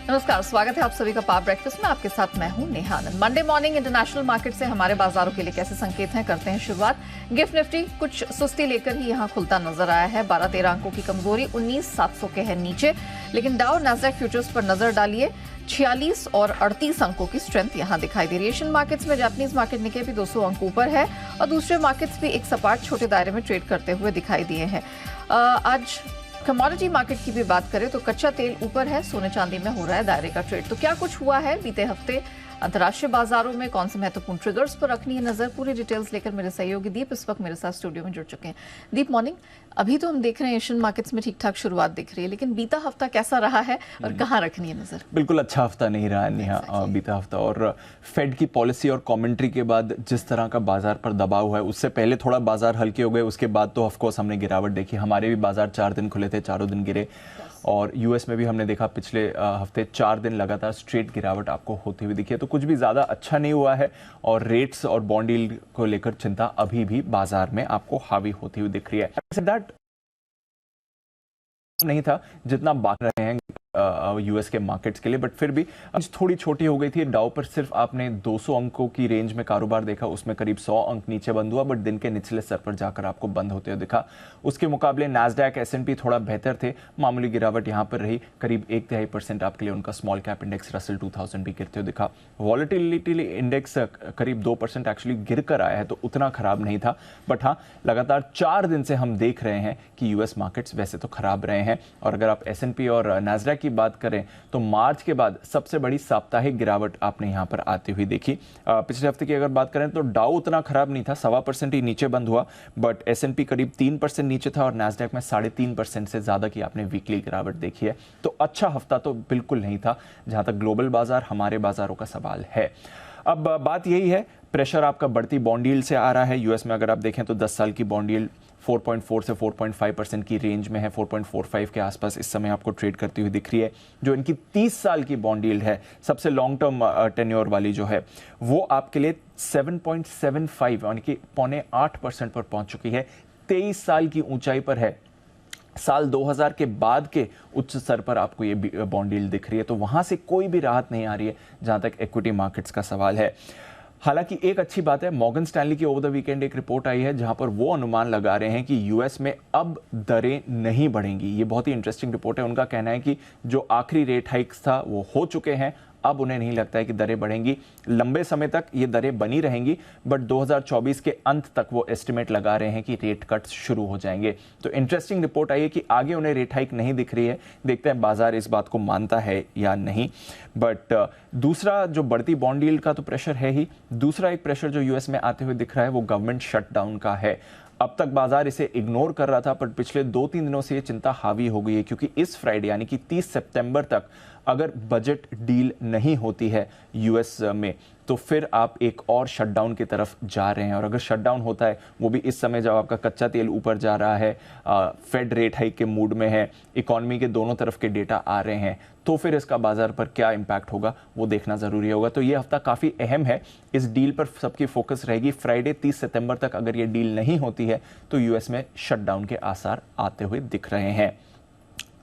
नमस्कार, स्वागत है आप सभी का पावर ब्रेकफास्ट में। आपके साथ मैं हूं नेहा आनंद। मंडे मॉर्निंग इंटरनेशनल मार्केट से हमारे बाजारों के लिए कैसे संकेत हैं, करते हैं शुरुआत। गिफ्ट निफ्टी कुछ सुस्ती लेकर ही यहां खुलता नजर आया है। 12-13 अंकों की कमजोरी, 19,700 के है नीचे। लेकिन डाउ नैस्डैक फ्यूचर्स पर नजर डालिए, 46 और 38 अंकों की स्ट्रेंथ यहां दिखाई दे रही है। एशियन मार्केट्स में जापानीज मार्केट निके भी 200 अंक ऊपर है और दूसरे मार्केट्स भी एक सपाट छोटे दायरे में ट्रेड करते हुए दिखाई दिए हैं। आज कमोडिटी मार्केट की भी बात करें तो कच्चा तेल ऊपर है, सोने चांदी में हो रहा है दायरे का ट्रेड। तो क्या कुछ हुआ है बीते हफ्ते अंतर्राष्ट्रीय बाजारों में, कौन से महत्वपूर्ण ट्रिगर्स पर रखनी है नजर, पूरी डिटेल्स लेकर मेरे सहयोगी दीप इस वक्त मेरे साथ स्टूडियो में जुड़ चुके हैं। दीप, मॉर्निंग। अभी तो हम देख रहे हैं एशियन मार्केट्स में ठीक ठाक शुरुआत दिख रही है, लेकिन बीता हफ्ता कैसा रहा है और कहाँ रखनी है नजर? बिल्कुल अच्छा हफ्ता नहीं रहा नेहा, बीता हफ्ता। और फेड की पॉलिसी और कमेंट्री के बाद जिस तरह का बाजार पर दबाव है, उससे पहले थोड़ा बाजार हल्के हो गए, उसके बाद तो ऑफकोर्स हमने गिरावट देखी। हमारे भी बाजार 4 दिन खुले थे, चारों दिन गिरे। और यूएस में भी हमने देखा पिछले हफ्ते 4 दिन लगातार स्ट्रेट गिरावट आपको होती हुई दिखी है। तो कुछ भी ज़्यादा अच्छा नहीं हुआ है और रेट्स और बॉन्ड यील्ड को लेकर चिंता अभी भी बाजार में आपको हावी होती हुई दिख रही है। दैट नहीं था जितना बात रहे हैं यूएस के मार्केट्स के लिए, बट फिर भी आज थोड़ी छोटी हो गई थी। डाउ पर सिर्फ आपने 200 अंकों की रेंज में कारोबार देखा, उसमें करीब 100 अंक नीचे बंद हुआ, बट दिन के निचले स्तर पर जाकर आपको बंद होते हुए दिखा। उसके मुकाबले नैस्डैक, एस&पी थोड़ा बेहतर थे। मामूली गिरावट यहां पर रही, करीब 1.5% आपके लिए उनका स्मॉल कैप इंडेक्स रसल 2000 भी गिरते हुए दिखा। वॉलेटिलिटी इंडेक्स करीब 2% एक्चुअली गिर कर आया है, तो उतना खराब नहीं था। बट हाँ, लगातार 4 दिन से हम देख रहे हैं कि यूएस मार्केट्स वैसे तो खराब रहे हैं। और अगर आप एस&पी और नैस्डैक की बात करें तो मार्च के बाद सबसे बड़ी साप्ताहिक गिरावट आपने यहां पर आती हुई देखी। पिछले हफ्ते की अगर बात करें तो डाउ उतना खराब नहीं था, 1.25% ही नीचे बंद हुआ, बट एस&पी करीब 3% नीचे था और नैस्डैक में 3.5% से ज्यादा की आपने वीकली गिरावट देखी है। तो अच्छा हफ्ता तो बिल्कुल नहीं था जहां तक ग्लोबल बाजार, हमारे बाजारों का सवाल है। अब बात यही है, प्रेशर आपका बढ़ती बॉन्ड यील्ड से आ रहा है। यूएस में अगर आप देखें तो 10 साल की बॉन्ड यील्ड 4.4 से 4.5% की रेंज में है, 4.45 के आसपास इस समय आपको ट्रेड करती हुई दिख रही है। जो इनकी 30 साल की बॉन्ड यील्ड है, सबसे लॉन्ग टर्म टेन्योर वाली जो है, वो आपके लिए 7.75 यानी कि 0.8% पर पहुंच चुकी है। 23 साल की ऊंचाई पर है। साल 2000 के बाद के उच्च स्तर पर आपको ये बॉन्ड यील्ड दिख रही है, तो वहां से कोई भी राहत नहीं आ रही है जहां तक इक्विटी मार्केट्स का सवाल है। हालांकि एक अच्छी बात है, मॉर्गन स्टैनली की ओवर द वीकेंड एक रिपोर्ट आई है जहां पर वो अनुमान लगा रहे हैं कि यूएस में अब दरें नहीं बढ़ेंगी। ये बहुत ही इंटरेस्टिंग रिपोर्ट है। उनका कहना है कि जो आखिरी रेट हाइक्स था वो हो चुके हैं, अब उन्हें नहीं लगता है कि दरें बढ़ेंगी। लंबे समय तक ये दरें बनी रहेंगी, बट 2024 के अंत तक वो एस्टिमेट लगा रहे हैं कि रेट कट्स शुरू हो जाएंगे। तो इंटरेस्टिंग रिपोर्ट आई है कि आगे उन्हें रेट हाइक नहीं दिख रही है। देखते हैं बाजार इस बात को मानता है या नहीं। बट दूसरा जो बढ़ती बॉन्ड यील्ड का तो प्रेशर है ही, दूसरा एक प्रेशर जो यूएस में आते हुए दिख रहा है वो गवर्नमेंट शटडाउन का है। अब तक बाजार इसे इग्नोर कर रहा था, पर पिछले 2-3 दिनों से ये चिंता हावी हो गई है, क्योंकि इस फ्राइडे यानी कि 30 सितंबर तक अगर बजट डील नहीं होती है यूएस में, तो फिर आप एक और शटडाउन की तरफ जा रहे हैं। और अगर शटडाउन होता है, वो भी इस समय जब आपका कच्चा तेल ऊपर जा रहा है, फेड रेट हाइक के मूड में है, इकोनॉमी के दोनों तरफ के डेटा आ रहे हैं, तो फिर इसका बाजार पर क्या इंपैक्ट होगा वो देखना जरूरी होगा। तो ये हफ्ता काफी अहम है, इस डील पर सबकी फोकस रहेगी। फ्राइडे 30 सितंबर तक अगर ये डील नहीं होती है तो यूएस में शटडाउन के आसार आते हुए दिख रहे हैं।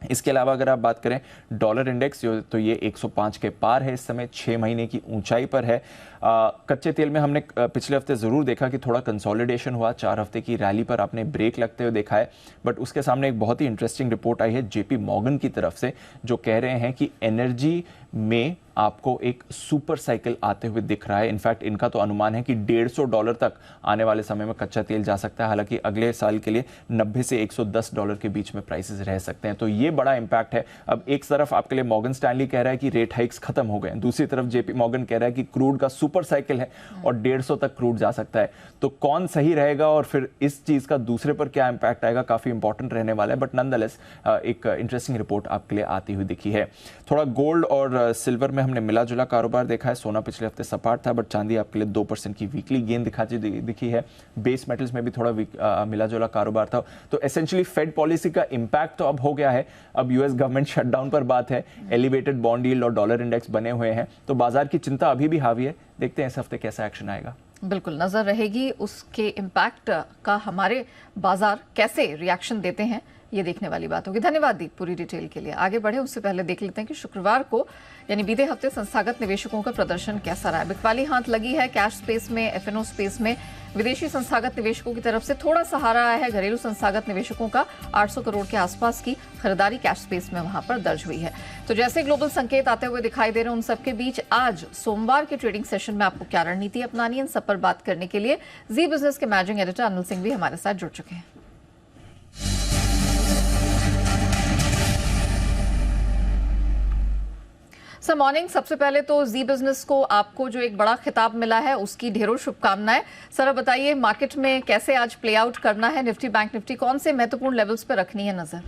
इसके अलावा अगर आप बात करें डॉलर इंडेक्स, तो ये 105 के पार है, इस समय 6 महीने की ऊंचाई पर है। कच्चे तेल में हमने पिछले हफ्ते जरूर देखा कि थोड़ा कंसोलिडेशन हुआ, 4 हफ्ते की रैली पर आपने ब्रेक लगते हुए देखा है। बट उसके सामने एक बहुत ही इंटरेस्टिंग रिपोर्ट आई है जेपी मॉर्गन की तरफ से, जो कह रहे हैं कि एनर्जी में आपको एक सुपर साइकिल आते हुए दिख रहा है। इनफैक्ट इनका तो अनुमान है कि $150 तक आने वाले समय में कच्चा तेल जा सकता है। हालांकि अगले साल के लिए 90 से $110 के बीच में प्राइसेस रह सकते हैं। तो ये बड़ा इंपैक्ट है। अब एक तरफ आपके लिए मॉर्गन स्टैनली कह रहा है कि रेट हाइक्स खत्म हो गए, दूसरी तरफ जेपी मॉर्गन कह रहा है कि क्रूड का सुपर साइकिल है और 150 तक क्रूड जा सकता है। तो कौन सही रहेगा और फिर इस चीज का दूसरे पर क्या इंपैक्ट आएगा, काफी इंपॉर्टेंट रहने वाला है। बट नॉनदलेस एक इंटरेस्टिंग रिपोर्ट आपके लिए आती हुई दिखी है। थोड़ा गोल्ड और सिल्वर में हमने मिला जुला कारोबार देखा है। सोना पिछले हफ्ते सपाट था, बट चांदी आपके लिए 2% की वीकली गेन दिखी है। बेस मेटल्स में भी थोड़ा मिला जुला कारोबार था। तो एसेंशियली फेड पॉलिसी का इंपैक्ट तो अब हो गया है। अब यूएस गवर्नमेंट शटडाउन पर बात है, एलिवेटेड बॉन्ड यील्ड और डॉलर इंडेक्स बने हुए हैं, तो बाजार की चिंता अभी भी हावी है। देखते हैं इस हफ्ते कैसा एक्शन आएगा। बिल्कुल नजर रहेगी उसके इम्पैक्ट का, हमारे बाजार कैसे रिएक्शन देते हैं ये देखने वाली बात होगी। धन्यवाद दीप पूरी डिटेल के लिए। आगे बढ़े उससे पहले देख लेते हैं कि शुक्रवार को यानी बीते हफ्ते संस्थागत निवेशकों का प्रदर्शन कैसा रहा है। बिकवाली हाथ लगी है कैश स्पेस में, एफएनओ स्पेस में। विदेशी संस्थागत निवेशकों की तरफ से थोड़ा सहारा आया है। घरेलू संस्थागत निवेशकों का 800 करोड़ के आसपास की खरीदारी कैश स्पेस में वहां पर दर्ज हुई है। तो जैसे ग्लोबल संकेत आते हुए दिखाई दे रहे हैं, उन सबके बीच आज सोमवार के ट्रेडिंग सेशन में आपको क्या रणनीति अपनानी है, इन सब पर बात करने के लिए जी बिजनेस के मैनेजिंग एडिटर अनिल सिंह भी हमारे साथ जुड़ चुके हैं। सर मॉर्निंग, सबसे पहले तो जी बिजनेस को आपको जो एक बड़ा खिताब मिला है उसकी ढेरों शुभकामनाएं। सर अब बताइए मार्केट में कैसे आज प्ले आउट करना है, निफ्टी बैंक निफ्टी कौन से महत्वपूर्ण लेवल्स पर रखनी है नजर?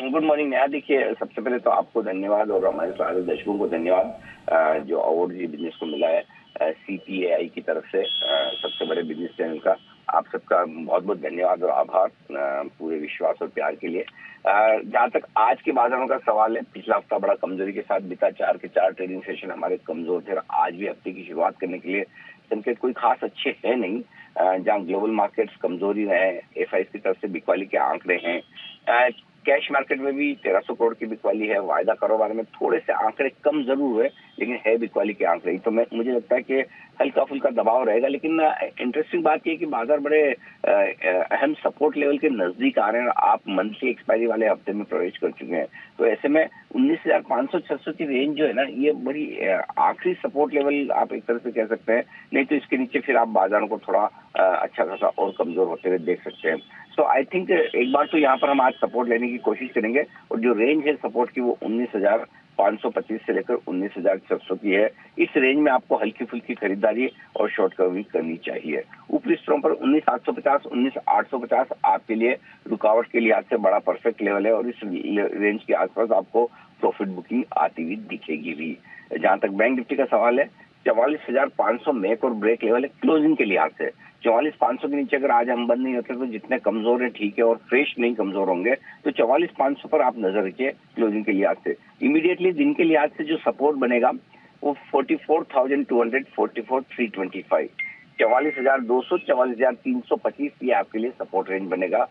Good morning Neha. देखिए, सबसे पहले तो आपको धन्यवाद और हमारे सारे दर्शकों को धन्यवाद जो अवार्ड जी बिजनेस को मिला है CPAI की तरफ से, सबसे बड़े बिजनेस चैनल का। आप सबका बहुत बहुत धन्यवाद और आभार पूरे विश्वास और प्यार के लिए। जहाँ तक आज के बाजारों का सवाल है, पिछला हफ्ता बड़ा कमजोरी के साथ बीता। 4 के 4 ट्रेडिंग सेशन हमारे कमजोर थे और आज भी हफ्ते की शुरुआत करने के लिए संकेत कोई खास अच्छे है नहीं। जहाँ ग्लोबल मार्केट्स कमजोरी रहे, FIs की तरफ से बिकवाली के आंकड़े हैं। कैश मार्केट में भी 1300 करोड़ की बिकवाली है। वायदा कारोबार में थोड़े से आंकड़े कम जरूर हुए, लेकिन है बिकवाली के आंकड़े। तो मुझे लगता है कि हल्का फुल्का दबाव रहेगा। लेकिन इंटरेस्टिंग बात यह कि बाजार बड़े अहम सपोर्ट लेवल के नजदीक आ रहे हैं। आप मंथली एक्सपायरी वाले हफ्ते में प्रवेश कर चुके हैं, तो ऐसे में 19,500-600 की रेंज जो है ना, ये बड़ी आखिरी सपोर्ट लेवल आप एक तरह से कह सकते हैं। नहीं तो इसके नीचे फिर आप बाजारों को थोड़ा अच्छा खासा और कमजोर होते हुए देख सकते हैं। सो आई थिंक एक बार तो यहाँ पर हम आज सपोर्ट लेने की कोशिश करेंगे और जो रेंज है सपोर्ट की वो 19,525 से लेकर 19,600 की है। इस रेंज में आपको हल्की फुल्की खरीदारी और शॉर्ट कवरिंग करनी चाहिए। ऊपरी स्तरों पर 19,750, 19,850 आपके लिए रुकावट के लिहाज से बड़ा परफेक्ट लेवल है और इस रेंज के आसपास आपको प्रॉफिट बुकिंग आती हुई दिखेगी भी। जहां तक बैंक निफ्टी का सवाल है, 44,500 मेक और ब्रेक लेवल है क्लोजिंग के लिहाज से। 44,500 के नीचे अगर आज हम बंद नहीं होते तो जितने कमजोर है ठीक है, और फ्रेश नहीं कमजोर होंगे, तो 44,500 पर आप नजर रखिए क्लोजिंग के लिहाज से। इमीडिएटली दिन के लिहाज से जो सपोर्ट बनेगा वो 44,200, 44,325, 44,200, 44,325 ये आपके लिए सपोर्ट रेंज बनेगा।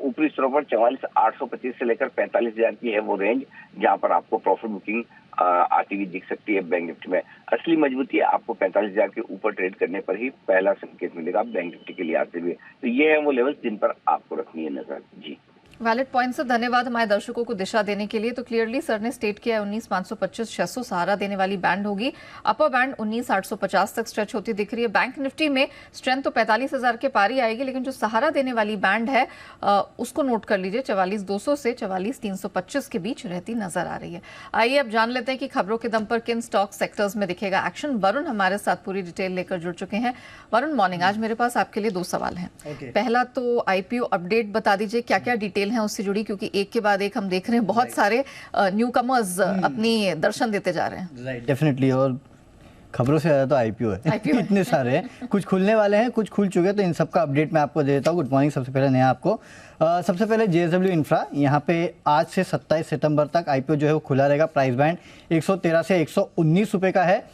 ऊपरी स्तरों पर 44,825 से लेकर 45,000 की है वो रेंज, जहां पर आपको प्रॉफिट बुकिंग आती हुई दिख सकती है। बैंक निफ्टी में असली मजबूती आपको 45,000 के ऊपर ट्रेड करने पर ही पहला संकेत मिलेगा बैंक निफ्टी के लिहाज से भी। तो ये है वो लेवल जिन पर आपको रखनी है नजर। जी, वैलिड पॉइंट से धन्यवाद हमारे दर्शकों को दिशा देने के लिए। तो क्लियरली सर ने स्टेट किया 19,525, 600 सहारा देने वाली बैंड होगी। अपर बैंड 19,850 तक स्ट्रेच होती दिख रही है। बैंक निफ्टी में स्ट्रेंथ तो 45,000 के पार ही आएगी, लेकिन जो सहारा देने वाली बैंड है उसको नोट कर लीजिए, 44,200 से 44,325 के बीच रहती नजर आ रही है। आइए अब जान लेते हैं कि खबरों के दम पर किन स्टॉक सेक्टर्स में दिखेगा एक्शन। वरुण हमारे साथ पूरी डिटेल लेकर जुड़ चुके हैं। वरुण मॉर्निंग, आज मेरे पास आपके लिए 2 सवाल हैं। पहला तो IPO अपडेट बता दीजिए, क्या क्या डिटेल हैं उससे जुड़ी, क्योंकि एक के बाद एक हम देख रहे हैं बहुत सारे न्यू कमर्स अपनी दर्शन देते जा रहे हैं। Right, definitely. और खबरों से ज़्यादा तो IPO है। इतने सारे हैं, कुछ खुलने वाले हैं, कुछ खुल चुके हैं, तो इन सबका अपडेट मैं आपको दे देता हूँ। Good morning. सबसे पहले नया आपको सबसे पहले JSW इंफ्रा, यहाँ पे आज से 27 सितंबर तक IPO जो है वो खुला रहेगा। प्राइस बैंड 113 से 119 रुपये का है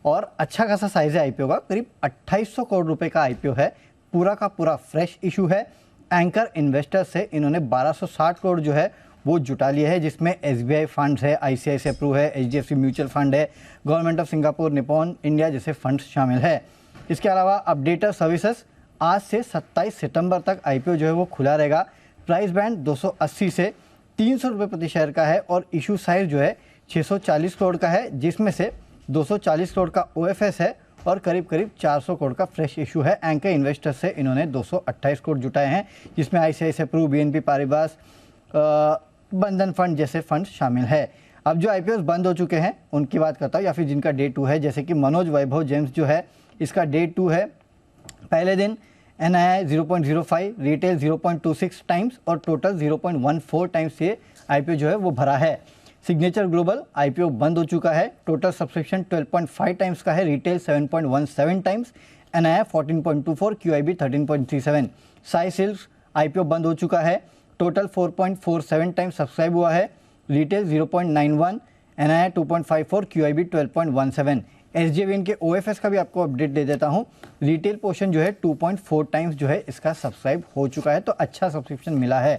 और अच्छा खासा साइज है IPO का, करीब 2800 करोड़ रुपए का IPO है। पूरा का पूरा फ्रेश इशू है। एंकर इन्वेस्टर से इन्होंने 1260 करोड़ जो है वो जुटा लिया है, जिसमें SBI फंड्स है, ICICI प्रू है, HDFC म्यूचुअल फंड है, government of Singapore, Nippon India जैसे फंड्स शामिल है। इसके अलावा अपडेटर सर्विसेज आज से 27 सितंबर तक IPO जो है वो खुला रहेगा। प्राइस बैंड 280 से 300 रुपये प्रति शेयर का है और इशू साइज जो है 640 करोड़ का है, जिसमें से 240 करोड़ का OFS है और करीब करीब 400 करोड़ का फ्रेश इशू है। एंकर इन्वेस्टर से इन्होंने 228 करोड़ जुटाए हैं, जिसमें ICICI प्रू, BNP पारिबास, बंधन फंड जैसे फंड शामिल है। अब जो IPOs बंद हो चुके हैं उनकी बात करता हूँ, या फिर जिनका डे 2 है, जैसे कि मनोज वैभव जेम्स जो है इसका डे 2 है। पहले दिन NII 0.05, रिटेल 0.26 टाइम्स और टोटल 0.14 टाइम्स ये IPO जो है वो भरा है। सिग्नेचर ग्लोबल IPO बंद हो चुका है। टोटल सब्सक्रिप्शन 12.5 टाइम्स का है, retail 7.17 times, NII 14.24, QIB 13.37। Sai silks IPO बंद हो चुका है। टोटल 4.47 टाइम्स सब्सक्राइब हुआ है, रिटेल 0.91, NII 2.54, QIB 12.17। SJVN के OFS का भी आपको अपडेट दे देता हूँ। रिटेल पोर्शन जो है 2.4 टाइम्स जो है इसका सब्सक्राइब हो चुका है, तो अच्छा सब्सक्रिप्शन मिला है।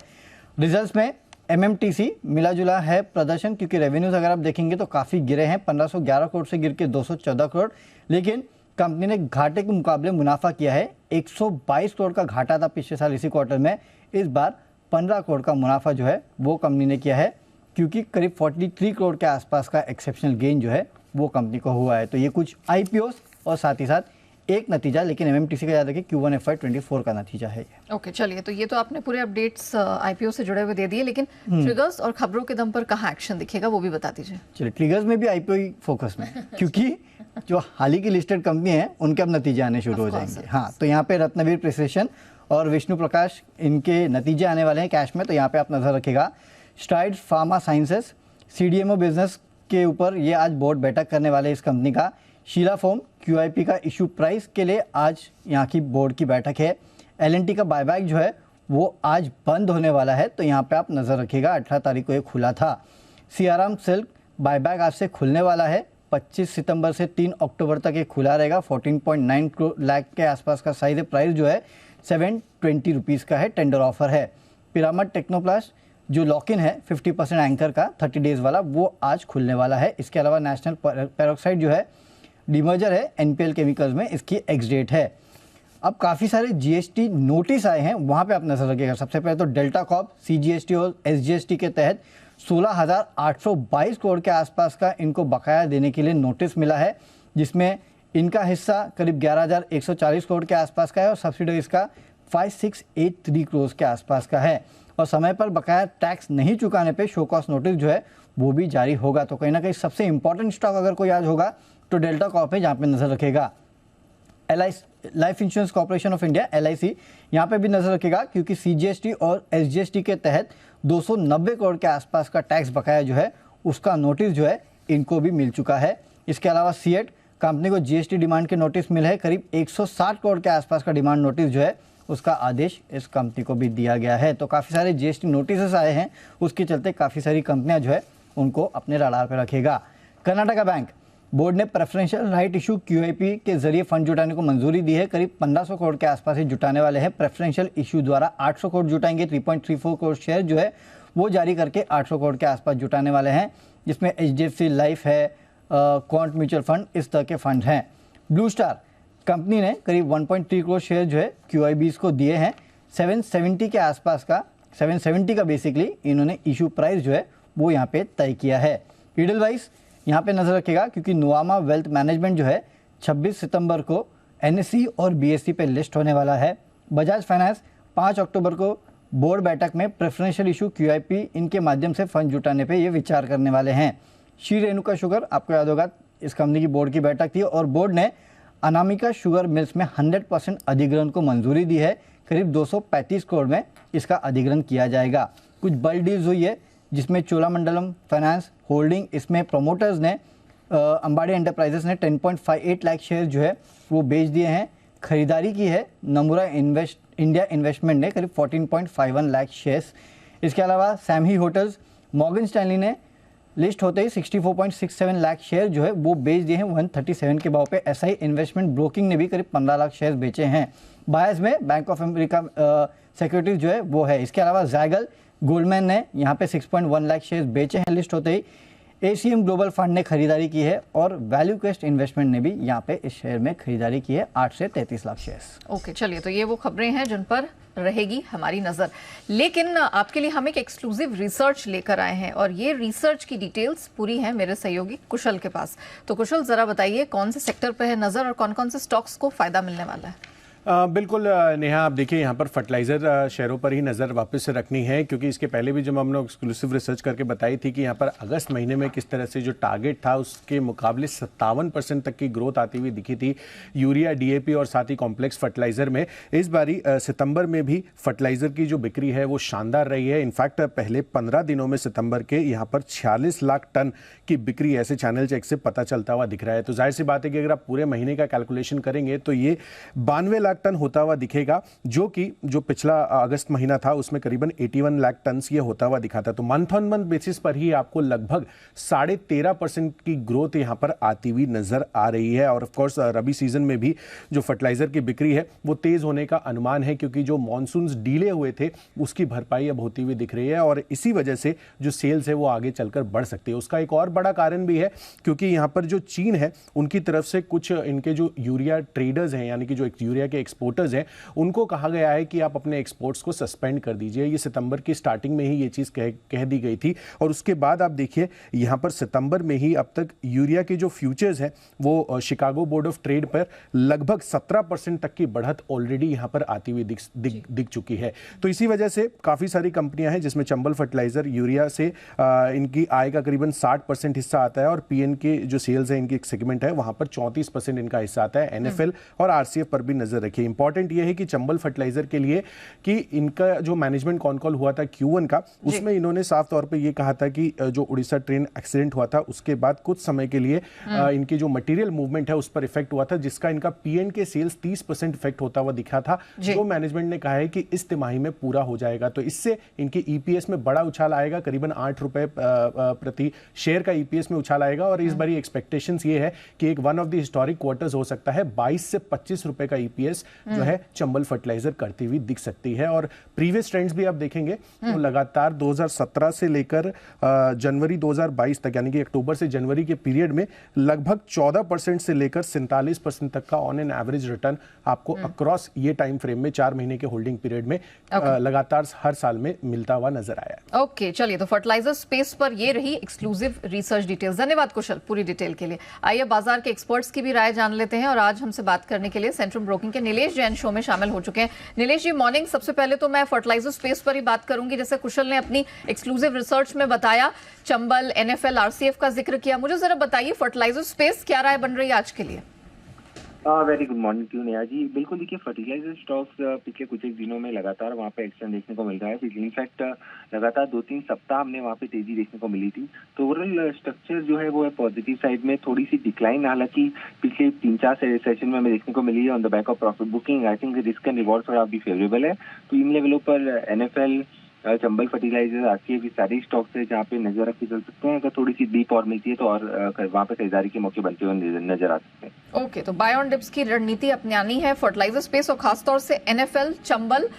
रिजल्ट्स में MMTC मिला जुला है प्रदर्शन, क्योंकि रेवेन्यूज अगर आप देखेंगे तो काफ़ी गिरे हैं, 1511 करोड़ से गिर के 214 करोड़, लेकिन कंपनी ने घाटे के मुकाबले मुनाफा किया है। 122 करोड़ का घाटा था पिछले साल इसी क्वार्टर में, इस बार 15 करोड़ का मुनाफा जो है वो कंपनी ने किया है, क्योंकि करीब 43 करोड़ के आसपास का एक्सेप्शनल गेन जो है वो कंपनी को हुआ है। तो ये कुछ IPOs और साथ ही साथ एक नतीजा, लेकिन MMTC का याद रखिए Q1 FY24 का नतीजा है ये। ओके, चलिए, तो ये तो आपने पूरे अपडेट्स IPO से जुड़े हुए दे दिए, लेकिन ट्रिगर्स और खबरों के दम पर कहाँ एक्शन दिखेगा वो भी बता दीजिए। चलिए, ट्रिगर्स में भी IPO ही फोकस में है, क्योंकि जो हाल ही की लिस्टेड कंपनी है उनके अब नतीजे आने शुरू हो जाएंगे। हाँ, तो यहाँ पे रत्नवीर प्रिसिशन और विष्णु प्रकाश इनके नतीजे आने वाले हैं कैश में, तो यहाँ पे आप नजर रखिएगा। Strides pharma sciences CDMO business के ऊपर ये आज बोर्ड बैठक करने वाले इस कंपनी का। शीला फोम QIP का इशू प्राइस के लिए आज यहाँ की बोर्ड की बैठक है। L&T का बायबैक जो है वो आज बंद होने वाला है, तो यहाँ पे आप नज़र रखिएगा। 18 तारीख को ये खुला था। सियाराम सिल्क बायबैक आज से खुलने वाला है, 25 सितंबर से 3 अक्टूबर तक ये खुला रहेगा। 14.9 लाख के आसपास का साइज है। प्राइस जो है 720 रुपीज़ का है, टेंडर ऑफर है। पिरामिड टेक्नोप्लास्ट जो लॉक इन है 50% एंकर का 30 डेज वाला, वो आज खुलने वाला है। इसके अलावा नेशनल पेरोक्साइड जो है डीमर्जर है NPL केमिकल्स में, इसकी एक्स डेट है। अब काफ़ी सारे GST नोटिस आए हैं, वहाँ पे आप नजर रखिएगा। सबसे पहले तो डेल्टा कॉर्प CGST और SGST के तहत 16,822 करोड़ के आसपास का इनको बकाया देने के लिए नोटिस मिला है, जिसमें इनका हिस्सा करीब 11,140 करोड़ के आसपास का है और सब्सिडीज का 5683 करोड़ के आसपास का है। और समय पर बकाया टैक्स नहीं चुकाने पे शो कॉज नोटिस जो है वो भी जारी होगा। तो कहीं ना कहीं सबसे इंपॉर्टेंट स्टॉक अगर कोई आज होगा तो डेल्टा कॉर्प है, जहाँ पे नजर रखेगा। Life insurance corporation of India LIC, यहाँ पे भी नजर रखेगा, क्योंकि CGST और SGST के तहत 290 करोड़ के आसपास का टैक्स बकाया जो है उसका नोटिस जो है इनको भी मिल चुका है। इसके अलावा सीएट कंपनी को GST डिमांड के नोटिस मिले हैं, करीब 160 करोड़ के आसपास का डिमांड नोटिस जो है उसका आदेश इस कंपनी को भी दिया गया है। तो काफ़ी सारे GST नोटिस आए हैं, उसके चलते काफ़ी सारी कंपनियां जो है उनको अपने रडार पर रखेगा। कर्नाटका बैंक बोर्ड ने प्रेफरेंशियल राइट इशू QIP के जरिए फंड जुटाने को मंजूरी दी है। करीब 1500 करोड़ के आसपास ही जुटाने वाले हैं। प्रेफरेंशियल इशू द्वारा 800 करोड़ जुटाएंगे। 3.34 करोड़ शेयर जो है वो जारी करके 800 करोड़ के आसपास जुटाने वाले हैं, जिसमें HDFC लाइफ है, क्वांट म्यूचुअल फंड, इस तरह के फंड हैं। ब्लू स्टार कंपनी ने करीब 1.3 करोड़ शेयर जो है QIBs को दिए हैं। 770 के आसपास का 770 का बेसिकली इन्होंने इशू प्राइस जो है वो यहाँ पे तय किया है। इडलवाइज यहाँ पे नजर रखेगा, क्योंकि नुआमा वेल्थ मैनेजमेंट जो है 26 सितंबर को NSE और BSE पे लिस्ट होने वाला है। बजाज फाइनेंस 5 अक्टूबर को बोर्ड बैठक में प्रेफरेंशियल इशू QIP इनके माध्यम से फंड जुटाने पे ये विचार करने वाले हैं। श्री रेणुका शुगर, आपको याद होगा इस कंपनी की बोर्ड की बैठक थी और बोर्ड ने अनामिका शुगर मिल्स में 100% अधिग्रहण को मंजूरी दी है। करीब 235 करोड़ में इसका अधिग्रहण किया जाएगा। कुछ बड़ी डील्स हुई है, जिसमें चोलामंडलम फाइनेंस होल्डिंग, इसमें प्रोमोटर्स ने अंबाड़ी एंटरप्राइजेस ने 10.58 लाख शेयर जो है वो बेच दिए हैं। खरीदारी की है नमूरा इंडिया इन्वेस्टमेंट ने करीब 14.51 लाख शेयर्स। इसके अलावा सैमही होटल्स, मॉर्गन स्टैनली ने लिस्ट होते ही 64.67 लाख शेयर जो है वो बेच दिए हैं 137 के भाव पे। SI इन्वेस्टमेंट ब्रोकिंग ने भी करीब 15 लाख शेयर बेचे हैं। बायर्स में बैंक ऑफ अमेरिका सिक्योरिटीज जो है वो है। इसके अलावा जायगल गोल्डमैन ने यहाँ पे 6.1 लाख शेयर बेचे हैं लिस्ट होते ही। ACM ग्लोबल फंड ने खरीदारी की है और वैल्यू क्वेस्ट इन्वेस्टमेंट ने भी यहाँ पे इस शेयर में खरीदारी की है 8 से 33 लाख शेयर्स। ओके, चलिए, तो ये वो खबरें हैं जिन पर रहेगी हमारी नजर, लेकिन आपके लिए हम एक एक्सक्लूसिव रिसर्च लेकर आए हैं और ये रिसर्च की डिटेल्स पूरी है मेरे सहयोगी कुशल के पास। तो कुशल, जरा बताइए कौन से सेक्टर पर है नजर और कौन कौन से स्टॉक्स को फायदा मिलने वाला है? बिल्कुल नेहा, आप देखिए यहाँ पर फर्टिलाइज़र शेयरों पर ही नज़र वापस से रखनी है, क्योंकि इसके पहले भी जब हमने एक्सक्लूसिव रिसर्च करके बताई थी कि यहाँ पर अगस्त महीने में किस तरह से जो टारगेट था उसके मुकाबले 57% तक की ग्रोथ आती हुई दिखी थी यूरिया, DAP और साथ ही कॉम्प्लेक्स फर्टिलाइज़र में। इस बारी सितंबर में भी फर्टिलाइज़र की जो बिक्री है वो शानदार रही है। इनफैक्ट पहले 15 दिनों में सितंबर के यहाँ पर 46 लाख टन की बिक्री ऐसे चैनल चेक से पता चलता हुआ दिख रहा है। तो जाहिर सी बात है कि अगर आप पूरे महीने का कैलकुलेशन करेंगे तो ये 92 लाख लाख टन होता हुआ दिखेगा, जो कि जो पिछला अगस्त महीना था उसमें करीबन 81 लाख टन ये होता हुआ दिखा था। तो मंथ ऑन मंथ बेसिस पर ही आपको लगभग 13.5% की ग्रोथ यहां पर आती हुई नजर आ रही है। और ऑफ कोर्स रबी सीजन में भी जो फर्टिलाइजर की बिक्री है वो तेज होने का अनुमान है, क्योंकि जो मॉनसून्स डीले हुए थे उसकी भरपाई अब होती हुई दिख रही है और इसी वजह से जो सेल्स है वो आगे चलकर बढ़ सकती है। उसका एक और बड़ा कारण भी है क्योंकि यहां पर जो चीन है उनकी तरफ से कुछ इनके जो यूरिया ट्रेडर्स हैं, यानी कि जो यूरिया के एक्सपोर्टर्स हैं, उनको कहा गया है कि आप अपने एक्सपोर्ट्स को सस्पेंड कर दीजिए। ये सितंबर की स्टार्टिंग में ही ये चीज कह दी गई थी और उसके बाद आप देखिए यहां पर सितंबर में ही अब तक यूरिया के जो फ्यूचर्स हैं वो शिकागो बोर्ड ऑफ ट्रेड पर लगभग 17% तक की बढ़त ऑलरेडी यहां पर आती हुई दिख चुकी है। तो इसी वजह से काफी सारी कंपनियां हैं जिसमें चंबल फर्टिलाइजर यूरिया से इनकी आय का करीबन 60% हिस्सा आता है और पीएन के जो सेल्स है इनकी एक सेगमेंट है वहां पर 34% इनका हिस्सा आता है। एनएफएल और आरसीएफ पर भी नजर रखिए। इंपॉर्टेंट यह है कि चंबल फर्टिलाइजर के लिए कि इनका जो मैनेजमेंट कॉन कॉल हुआ था Q1 का, उसमें इन्होंने साफ तौर पे ये कहा था कि जो उड़ीसा ट्रेन एक्सीडेंट हुआ था उसके बाद कुछ समय के लिए इनकी जो मटेरियल मूवमेंट है उस पर इफेक्ट हुआ था, जिसका इनका पीएन के सेल्स 30% इफेक्ट होता हुआ दिखा था, जो मैनेजमेंट ने कहा है कि इस तिमाही में पूरा हो जाएगा। तो इससे इनके ईपीएस में बड़ा उछाल आएगा, करीबन 8 रुपए प्रति शेयर का ईपीएस में उछाल आएगा और इस बारी एक्सपेक्टेशंस ये है कि एक one of the historic quarters हो सकता है। 22 से 25 रुपए का ईपीएस जो है चंबल फर्टिलाइजर करती हुई दिख सकती है। और प्रीवियस ट्रेंड्स भी आप देखेंगे तो लगातार 2017 से लेकर जनवरी 2022 तक, यानी कि अक्टूबर से जनवरी के पीरियड में लगभग 14% से लेकर 47% तक का ऑन एन एवरेज रिटर्न आपको अक्रॉस ये टाइम फ्रेम में 4 महीने के होल्डिंग पीरियड में लगातार हर साल में मिलता हुआ नजर आया है। ओके, चलिए, तो फर्टिलाइजर स्पेस पर ये रही एक्सक्लूसिव रिसर्च डिटेल्स। धन्यवाद कुशल पूरी डिटेल के लिए। आइए बाजार के एक्सपर्ट्स की भी राय जान लेते हैं और आज हमसे बात करने के लिए सेंट्रम ब्रोकिंग के नीलेश जैन शो में शामिल हो चुके हैं। नीलेश जी, मॉर्निंग। सबसे पहले तो मैं फर्टिलाइजर स्पेस पर ही बात करूंगी। जैसे कुशल ने अपनी एक्सक्लूसिव रिसर्च में बताया, चंबल, एनएफएल, आरसीएफ का जिक्र किया। मुझे जरा बताइए फर्टिलाइजर स्पेस क्या राय बन रही है आज के लिए? Very good morning to Neha ji. बिल्कुल, देखिए फर्टिलाइजर स्टॉक्स पिछले कुछ एक दिनों में लगातार वहाँ पे एक्शन देखने को मिल रहा है। इनफैक्ट लगातार 2-3 सप्ताह हमने वहाँ पे तेजी देखने को मिली थी। तो ओवरऑल स्ट्रक्चर जो है वो है पॉजिटिव साइड में। थोड़ी सी डिक्लाइन हालांकि पिछले 3-4 सेशन में हमें देखने को मिली है on the back of profit booking. I think risk and reward थोड़ा अभी फेवरेबल है। तो इन लेवलों पर एनएफएल, चंबल फर्टिलाइजर, आरसीएफ, ये सारी स्टॉक्स है जहाँ पे नजर रखे चल सकते हैं। अगर थोड़ी सी डीप और मिलती है तो और वहाँ पे खरीदारी के मौके बनते हुए नजर आ सकते हैं। ओके, तो बाय ऑन डिप्स की रणनीति अपनानी है फर्टिलाइजर स्पेस और खासतौर से एनएफएल, चंबल,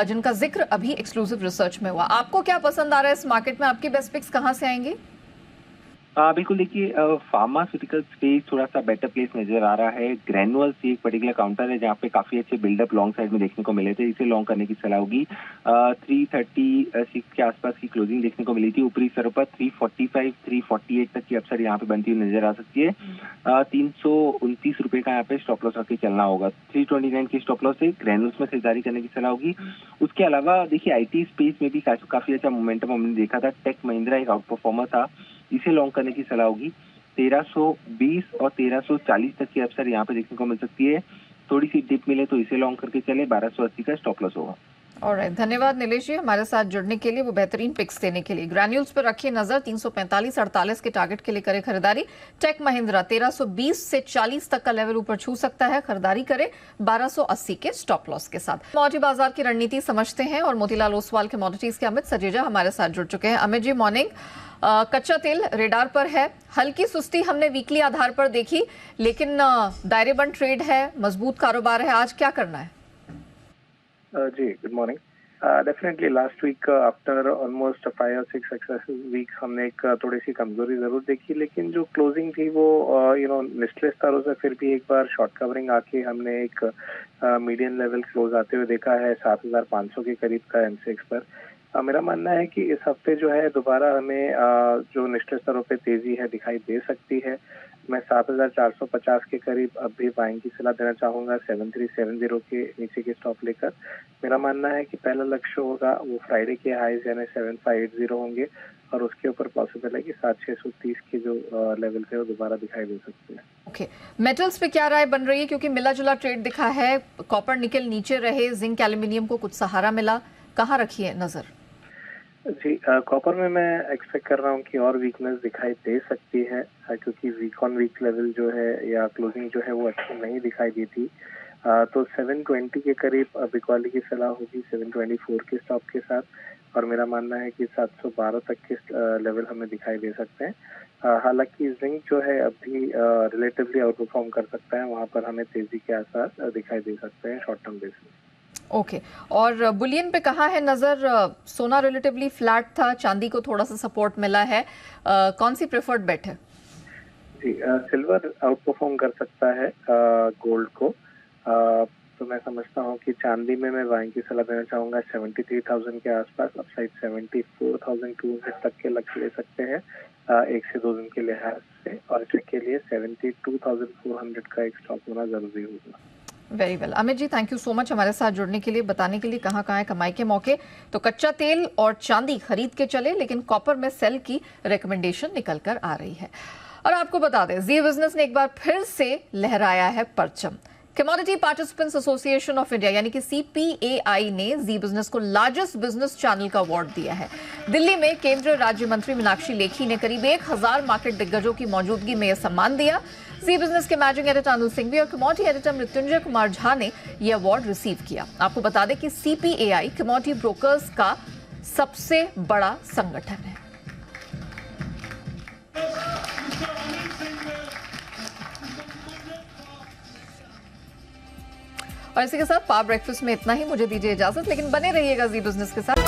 जिनका जिक्र अभी एक्सक्लूसिव रिसर्च में हुआ। आपको क्या पसंद आ रहा है इस मार्केट में? आपकी बेस्ट पिक्स कहाँ से आएंगी? बिल्कुल, देखिए फार्मास्यूटिकल स्पेस थोड़ा सा बेटर प्लेस नजर आ रहा है। ग्रैनुअल्स एक पर्टिकुलर काउंटर है जहाँ पे काफी अच्छे बिल्डअप लॉन्ग साइड में देखने को मिले थे। इसे लॉन्ग करने की सलाह होगी। 336 के आसपास की क्लोजिंग देखने को मिली थी। ऊपरी स्तरों पर 345, 348 तक की अपसाइड यहाँ पे बनती हुई नजर आ सकती है। 329 रुपए का यहाँ पे स्टॉप लॉस रख के चलना होगा। 329 की स्टॉप लॉस से ग्रैनुअल्स में खरीदारी करने की सलाह होगी। उसके अलावा देखिए आईटी स्पेस में भी काफी अच्छा मोमेंटम हमने देखा था। टेक महिंद्रा एक आउट परफॉर्मर था, इसे लॉन्ग करने की सलाह होगी। 1320 और 1340 तक की अपसाइड यहाँ पे देखने को मिल सकती है। थोड़ी सी डिप मिले तो इसे लॉन्ग करके चले। 1280 का स्टॉप लॉस होगा। ऑलराइट, धन्यवाद नीलेश जी हमारे साथ जुड़ने के लिए, वो बेहतरीन पिक्स देने के लिए। ग्रैन्यूल्स पर रखिए नजर। 345-48 के टारगेट के लिए करे खरीदारी। टेक महिंद्रा 1320 से 40 तक का लेवल ऊपर छू सकता है, खरीदारी करे 1280 के स्टॉप लॉस के साथ। कमोडिटी बाजार की रणनीति समझते हैं और मोतीलाल ओसवाल कमोडिटीज के अमित सजेजा हमारे साथ जुड़ चुके हैं। अमित जी, मॉर्निंग। कच्चा तेल रेडार पर है। हल्की सुस्ती हमने वीकली आधार पर देखी, लेकिन दायरेबंद ट्रेड है, मजबूत कारोबार है। आज क्या करना है? जी, good morning. Definitely last week after almost 5 और 6 सक्सेसिव वीक्स हमने एक थोड़ी सी कमजोरी जरूर देखी, लेकिन जो क्लोजिंग थी वो निचले स्तरों से फिर भी एक बार शॉर्ट कवरिंग आके हमने एक मीडियम लेवल क्लोज आते हुए देखा है 7500 के करीब का एमसीएक्स पर। मेरा मानना है कि इस हफ्ते जो है दोबारा हमें जो निचले स्तरों पे तेजी है दिखाई दे सकती है। मैं 7450 के करीब अब भी बाइंग की सलाह देना चाहूंगा 7370 के नीचे के स्टॉप लेकर। मेरा मानना है कि पहला लक्ष्य होगा वो फ्राइडे के हाईज यानी 7580 होंगे और उसके ऊपर पॉसिबल है कि 7630 के जो लेवल थे वो दोबारा दिखाई दे सकते हैं। ओके, मेटल्स पे क्या राय बन रही है? क्योंकि मिला जुला ट्रेड दिखा है। कॉपर निकल नीचे रहे, जिंक एल्यूमिनियम को कुछ सहारा मिला, कहाँ रखी है नजर? जी, कॉपर में मैं एक्सपेक्ट कर रहा हूँ कि और वीकनेस दिखाई दे सकती है, क्योंकि वीक ऑन वीक लेवल जो है या क्लोजिंग जो है वो अच्छी नहीं दिखाई दी थी। तो 720 के करीब बिकवाली की सलाह होगी 724 के स्टॉप के साथ, और मेरा मानना है कि 712 तक के लेवल हमें दिखाई दे सकते हैं। हालांकि जिंक जो है अभी रिलेटिवली आउट परफॉर्म कर सकता है, वहां पर हमें तेजी के आसार दिखाई दे सकते हैं शॉर्ट टर्म बेसिस। ओके, और बुलियन पे कहाँ है नजर? सोना रिलेटिवली फ्लैट था, चांदी को थोड़ा सा सपोर्ट मिला है, कौन सी प्रेफर्ड बेट है? जी, सिल्वर आउट परफॉर्म कर सकता है गोल्ड को, तो मैं समझता हूँ कि चांदी में मैं बाइंग की सलाह देना चाहूंगा 73,000 के आसपास, अपसाइड 74,200 तक के लक्ष्य ले सकते हैं 1 से 2 दिन के लिहाज से, और इसके लिए 72,400 का एक स्टॉप होना जरूरी होगा। Very well, Amit ji thank you so much हमारे साथ जुड़ने के लिए, बताने के लिए कहाँ कहाँ है कमाई के मौके। तो कच्चा तेल और चांदी खरीद के चले, लेकिन कॉपर में सेल की रिकमेंडेशन निकल कर आ रही है। और आपको बता दें, जी बिजनेस ने एक बार फिर से लहराया है परचम। Commodity participants association of India यानी कि CPAI ने जी बिजनेस को लार्जेस्ट बिजनेस चैनल का अवार्ड दिया है। दिल्ली में केंद्रीय राज्य मंत्री मीनाक्षी लेखी ने करीब 1000 मार्केट दिग्गजों की मौजूदगी में यह सम्मान दिया। जी बिजनेस के मैनेजिंग एडिटर अनिल सिंघवी और कमोडिटी एडिटर मृत्युंजय कुमार झा ने यह अवार्ड रिसीव किया। आपको बता दें कि CPAI कमोडिटी ब्रोकर्स का सबसे बड़ा संगठन है। और इसी के साथ पावर ब्रेकफास्ट में इतना ही, मुझे दीजिए इजाजत, लेकिन बने रहिएगा जी बिजनेस के साथ।